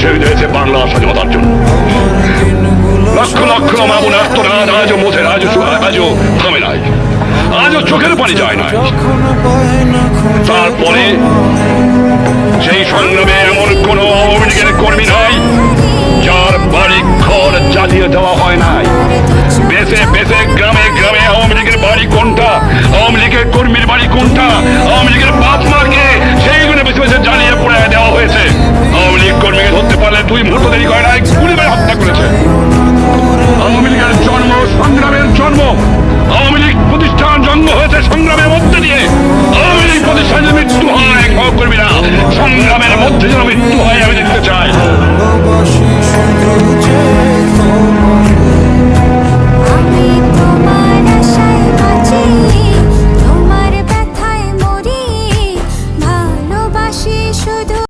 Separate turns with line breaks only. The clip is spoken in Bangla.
শহীদ হয়েছে বাংলার স্বাধীনতার জন্য। লক্ষ লক্ষ মা বোন আত্মনাদ আজও মোছে, আজও থামে নাই, আজও চোখের পানি যায় না। তারপরে সেই সংগ্রামে এমন কোন আওয়ামী লীগের কর্মী নাই যার বাড়ি ঘর জ্বালিয়ে দেওয়া হয় নাই। বেছে বেছে গ্রামে গ্রামে আওয়ামী লীগের বাড়ি কোনটা, আওয়ামী লীগের কর্মীর বাড়ি কোনটা,